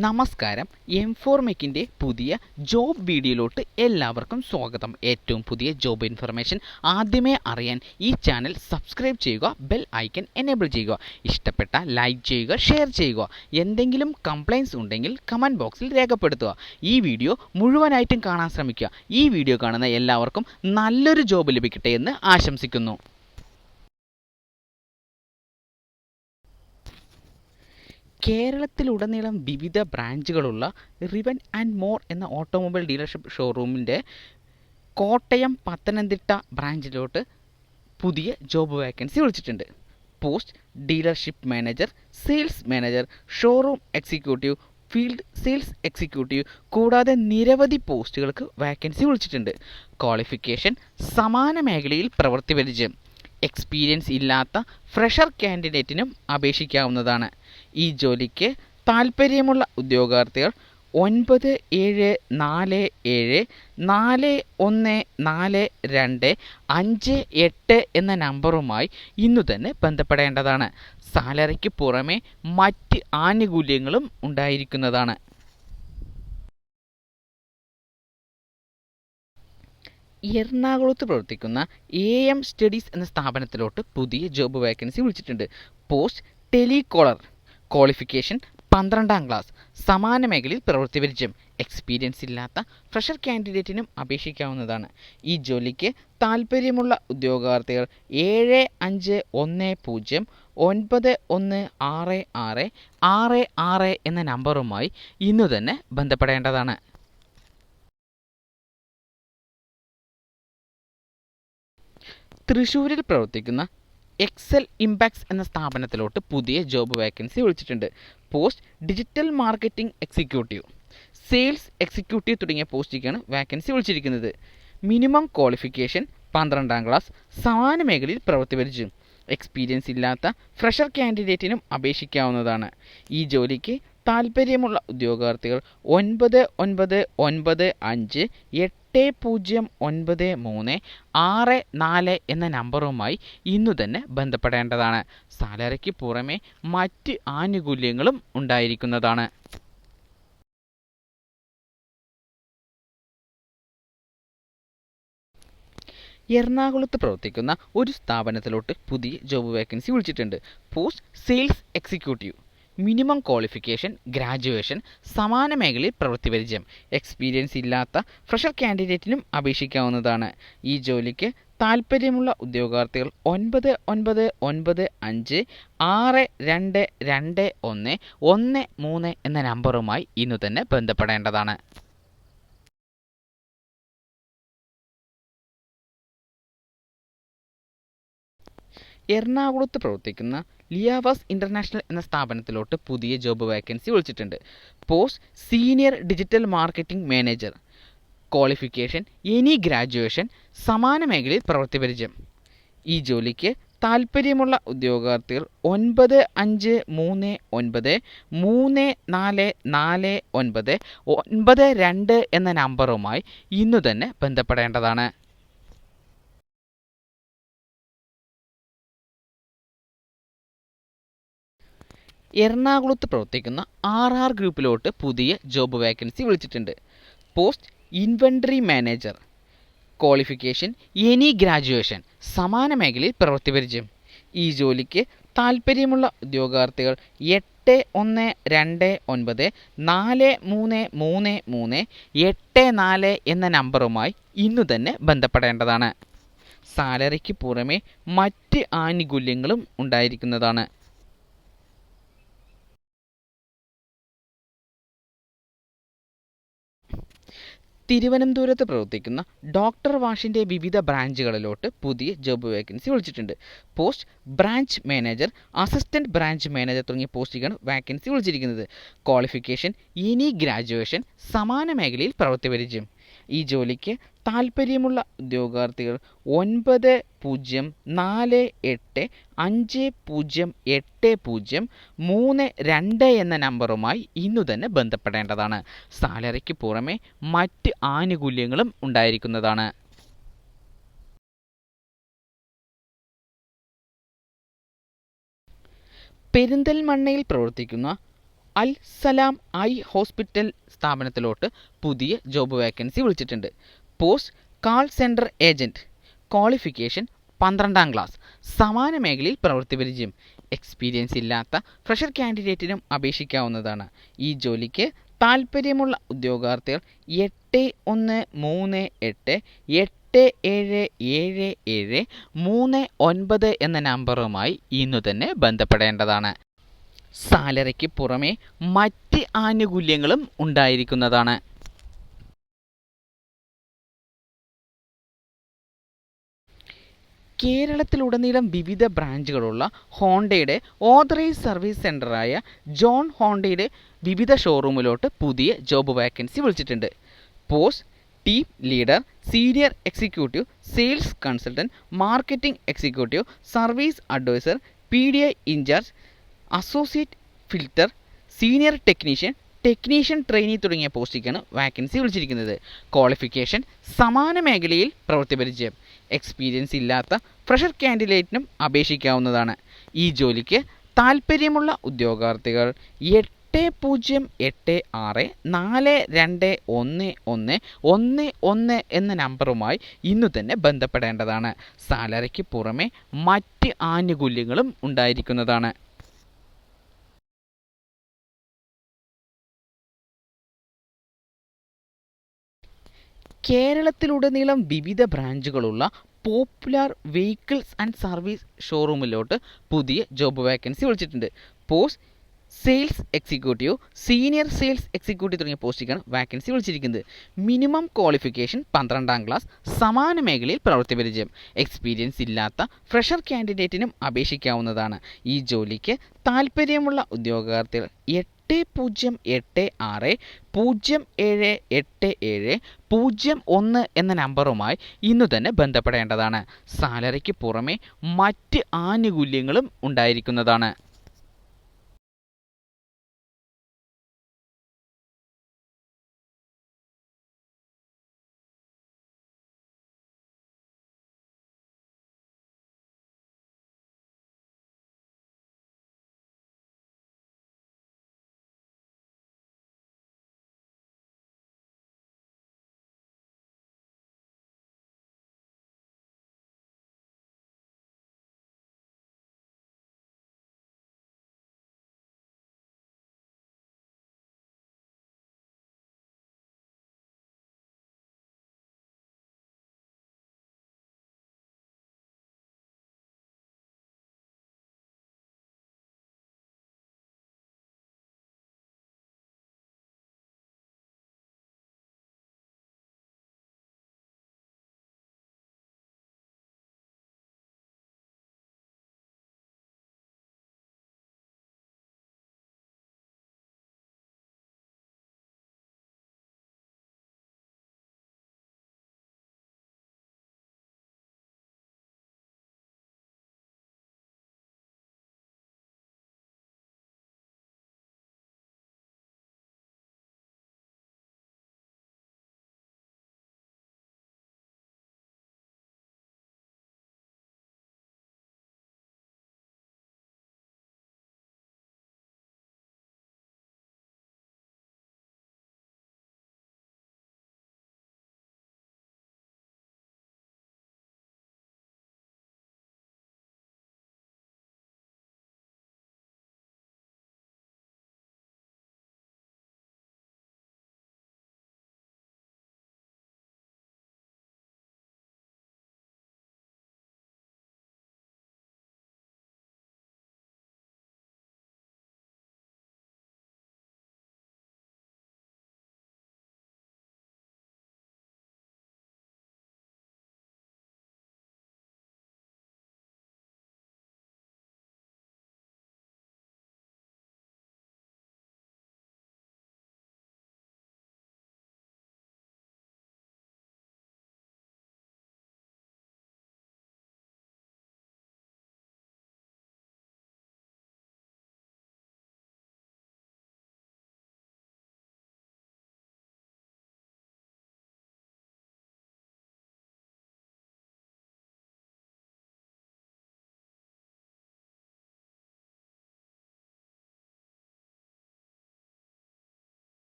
നമസ്കാരം. എം4മെക്കിൻ്റെ പുതിയ ജോബ് വീഡിയോയിലോട്ട് എല്ലാവർക്കും സ്വാഗതം. ഏറ്റവും പുതിയ ജോബ് ഇൻഫർമേഷൻ ആദ്യമേ അറിയാൻ ഈ ചാനൽ സബ്സ്ക്രൈബ് ചെയ്യുക, ബെൽ ഐക്കൺ എനേബിൾ ചെയ്യുക. ഇഷ്ടപ്പെട്ട ലൈക്ക് ചെയ്യുക, ഷെയർ ചെയ്യുക. എന്തെങ്കിലും കംപ്ലൈൻസ് ഉണ്ടെങ്കിൽ കമൻറ്റ് ബോക്സിൽ രേഖപ്പെടുത്തുക. ഈ വീഡിയോ മുഴുവനായിട്ടും കാണാൻ ശ്രമിക്കുക. ഈ വീഡിയോ കാണുന്ന എല്ലാവർക്കും നല്ലൊരു ജോബ് ലഭിക്കട്ടെ എന്ന് ആശംസിക്കുന്നു. കേരളത്തിലുടനീളം വിവിധ ബ്രാഞ്ചുകളുള്ള റിവൻ ആൻഡ് മോർ എന്ന ഓട്ടോമൊബൈൽ ഡീലർഷിപ്പ് ഷോറൂമിൻ്റെ കോട്ടയം പത്തനംതിട്ട ബ്രാഞ്ചിലോട്ട് പുതിയ ജോബ് വേക്കൻസി വിളിച്ചിട്ടുണ്ട്. Post dealership manager, sales manager, showroom executive, field sales executive കൂടാതെ നിരവധി പോസ്റ്റുകൾക്ക് വേക്കൻസി വിളിച്ചിട്ടുണ്ട്. ക്വാളിഫിക്കേഷൻ സമാന മേഖലയിൽ പ്രവൃത്തി പരിചയം. എക്സ്പീരിയൻസ് ഇല്ലാത്ത ഫ്രഷർ കാൻഡിഡേറ്റിനും അപേക്ഷിക്കാവുന്നതാണ്. ഈ ജോലിക്ക് താൽപ്പര്യമുള്ള ഉദ്യോഗാർത്ഥികൾ 9774414258 എന്ന നമ്പറുമായി ഇന്നു തന്നെ ബന്ധപ്പെടേണ്ടതാണ്. സാലറിക്ക് പുറമെ മറ്റ് ആനുകൂല്യങ്ങളും ഉണ്ടായിരിക്കുന്നതാണ്. എറണാകുളത്ത് പ്രവർത്തിക്കുന്ന AM സ്റ്റഡീസ് എന്ന സ്ഥാപനത്തിലോട്ട് പുതിയ ജോബ് വേക്കൻസി വിളിച്ചിട്ടുണ്ട്. Post telecaller. ക്വാളിഫിക്കേഷൻ 12ാം ക്ലാസ്. സമാന മേഖലയിൽ പ്രവൃത്തി പരിചയം. എക്സ്പീരിയൻസ് ഇല്ലാത്ത ഫ്രഷർ കാൻഡിഡേറ്റിനും അപേക്ഷിക്കാവുന്നതാണ്. ഈ ജോലിക്ക് താൽപ്പര്യമുള്ള ഉദ്യോഗാർത്ഥികൾ 7510916666 എന്ന നമ്പറുമായി ഇന്നു തന്നെ ബന്ധപ്പെടേണ്ടതാണ്. തൃശ്ശൂരിൽ പ്രവർത്തിക്കുന്ന എക്സൽ ഇമ്പാക്ട്സ് എന്ന സ്ഥാപനത്തിലോട്ട് പുതിയ ജോബ് വേക്കൻസി വിളിച്ചിട്ടുണ്ട്. Post digital marketing executive, sales executive തുടങ്ങിയ പോസ്റ്റിലേക്കാണ് വേക്കൻസി വിളിച്ചിരിക്കുന്നത്. മിനിമം ക്വാളിഫിക്കേഷൻ 12ാം ക്ലാസ്. സമാന മേഖലയിൽ പ്രവൃത്തി പരിചയം. എക്സ്പീരിയൻസ് ഇല്ലാത്ത ഫ്രഷർ കാൻഡിഡേറ്റിനും അപേക്ഷിക്കാവുന്നതാണ്. ഈ ജോലിക്ക് താൽപ്പര്യമുള്ള ഉദ്യോഗാർത്ഥികൾ 9995809364 എന്ന നമ്പറുമായി ഇന്നു തന്നെ ബന്ധപ്പെടേണ്ടതാണ്. സാലറിക്ക് പുറമെ മറ്റ് ആനുകൂല്യങ്ങളും ഉണ്ടായിരിക്കുന്നതാണ്. എറണാകുളത്ത് പ്രവർത്തിക്കുന്ന ഒരു സ്ഥാപനത്തിലോട്ട് പുതിയ ജോബ് വേക്കൻസി വിളിച്ചിട്ടുണ്ട്. Post sales executive. Minimum qualification graduation. സമാന മേഖലയിൽ പ്രവൃത്തി പരിചയം. എക്സ്പീരിയൻസ് ഇല്ലാത്ത ഫ്രഷർ കാൻഡിഡേറ്റിനും അപേക്ഷിക്കാവുന്നതാണ്. ഈ ജോലിക്ക് താൽപ്പര്യമുള്ള ഉദ്യോഗാർത്ഥികൾ 9995622113 എന്ന നമ്പറുമായി ഇന്നു തന്നെ ബന്ധപ്പെടേണ്ടതാണ്. എറണാകുളത്ത് പ്രവർത്തിക്കുന്ന ലിയാവാസ് ഇൻ്റർനാഷണൽ എന്ന സ്ഥാപനത്തിലോട്ട് പുതിയ ജോബ് വേക്കൻസി വിളിച്ചിട്ടുണ്ട്. Post senior digital marketing manager. Qualification any graduation. സമാന മേഖലയിൽ പ്രവൃത്തി പരിചയം. ഈ ജോലിക്ക് താൽപ്പര്യമുള്ള ഉദ്യോഗാർത്ഥികൾ 9539344992 എന്ന നമ്പറുമായി ഇന്നു തന്നെ ബന്ധപ്പെടേണ്ടതാണ്. എറണാകുളത്ത് പ്രവർത്തിക്കുന്ന RR ഗ്രൂപ്പിലോട്ട് പുതിയ ജോബ് വേക്കൻസി വിളിച്ചിട്ടുണ്ട്. Post inventory manager. Qualification any graduation. സമാന മേഖലയിൽ പ്രവൃത്തി പരിചയം. ഈ ജോലിക്ക് താൽപ്പര്യമുള്ള ഉദ്യോഗാർത്ഥികൾ 8129433384 എന്ന നമ്പറുമായി ഇന്നു തന്നെ ബന്ധപ്പെടേണ്ടതാണ്. സാലറിക്ക് പുറമെ മറ്റ് ആനുകൂല്യങ്ങളും ഉണ്ടായിരിക്കുന്നതാണ്. തിരുവനന്തപുരത്ത് പ്രവർത്തിക്കുന്ന ഡോക്ടർ വാഷിൻ്റെ വിവിധ ബ്രാഞ്ചുകളിലോട്ട് പുതിയ ജോബ് വേക്കൻസി വിളിച്ചിട്ടുണ്ട്. Post branch manager, assistant branch manager തുടങ്ങിയ പോസ്റ്റിലേക്കാണ് വേക്കൻസി വിളിച്ചിരിക്കുന്നത്. Qualification any graduation. സമാന മേഖലയിൽ പ്രവൃത്തി പരിചയം. ഈ ജോലിക്ക് താൽപ്പര്യമുള്ള ഉദ്യോഗാർത്ഥികൾ 9048508032 എന്ന നമ്പറുമായി ഇന്നു തന്നെ ബന്ധപ്പെടേണ്ടതാണ്. സാലറിക്ക് പുറമെ മറ്റ് ആനുകൂല്യങ്ങളും ഉണ്ടായിരിക്കുന്നതാണ്. പെരിന്തൽമണ്ണയിൽ പ്രവർത്തിക്കുന്ന അൽ സലാം ഐ ഹോസ്പിറ്റൽ സ്ഥാപനത്തിലോട്ട് പുതിയ ജോബ് വേക്കൻസി വിളിച്ചിട്ടുണ്ട്. Post call centre agent. Qualification 12ാം ക്ലാസ്. സമാന മേഖലയിൽ പ്രവൃത്തി പരിചയം. എക്സ്പീരിയൻസ് ഇല്ലാത്ത ഫ്രഷർ കാൻഡിഡേറ്റിനും അപേക്ഷിക്കാവുന്നതാണ്. ഈ ജോലിക്ക് താൽപ്പര്യമുള്ള ഉദ്യോഗാർത്ഥികൾ 8138 8777 39 എന്ന നമ്പറുമായി ഇന്നു തന്നെ ബന്ധപ്പെടേണ്ടതാണ്. സാലറിക്ക് പുറമെ മറ്റ് ആനുകൂല്യങ്ങളും ഉണ്ടായിരിക്കുന്നതാണ്. കേരളത്തിലുടനീളം വിവിധ ബ്രാഞ്ചുകളുള്ള ഹോണ്ടയുടെ ഓതറൈസ്ഡ് സർവീസ് സെൻ്ററായ ജോൺ ഹോണ്ടയുടെ വിവിധ ഷോറൂമിലോട്ട് പുതിയ ജോബ് വേക്കൻസി വിളിച്ചിട്ടുണ്ട്. Post team leader, senior executive, sales consultant, marketing executive, service advisor, PDI in charge, associate filter, senior technician trainee തുടങ്ങിയ പോസ്റ്റിലേക്കാണ് വാക്കൻസി വിളിച്ചിരിക്കുന്നത്. ക്വാളിഫിക്കേഷൻ സമാന മേഖലയിൽ പ്രവൃത്തി പരിചയം. എക്സ്പീരിയൻസ് ഇല്ലാത്ത ഫ്രഷർ കാൻഡിഡേറ്റിനും അപേക്ഷിക്കാവുന്നതാണ്. ഈ ജോലിക്ക് താൽപ്പര്യമുള്ള ഉദ്യോഗാർത്ഥികൾ 8086421111 എന്ന നമ്പറുമായി ഇന്നു തന്നെ ബന്ധപ്പെടേണ്ടതാണ്. സാലറിക്ക് പുറമെ മറ്റ് ആനുകൂല്യങ്ങളും ഉണ്ടായിരിക്കുന്നതാണ്. കേരളത്തിലുടനീളം വിവിധ ബ്രാഞ്ചുകളുള്ള പോപ്പുലർ വെഹിക്കിൾസ് ആൻഡ് സർവീസ് ഷോറൂമിലോട്ട് പുതിയ ജോബ് വേക്കൻസി വിളിച്ചിട്ടുണ്ട്. Post sales executive, senior sales executive തുടങ്ങിയ പോസ്റ്റിലേക്കാണ് വാക്കൻസി വിളിച്ചിരിക്കുന്നത്. മിനിമം ക്വാളിഫിക്കേഷൻ 12ാം ക്ലാസ്. സമാന മേഖലയിൽ പ്രവൃത്തി പരിചയം. എക്സ്പീരിയൻസ് ഇല്ലാത്ത ഫ്രഷർ കാൻഡിഡേറ്റിനും അപേക്ഷിക്കാവുന്നതാണ്. ഈ ജോലിക്ക് താൽപ്പര്യമുള്ള ഉദ്യോഗാർത്ഥികൾ 8086078701 എന്ന നമ്പറുമായി ഇന്നു തന്നെ ബന്ധപ്പെടേണ്ടതാണ്. സാലറിക്ക് പുറമെ മറ്റ് ആനുകൂല്യങ്ങളും ഉണ്ടായിരിക്കുന്നതാണ്.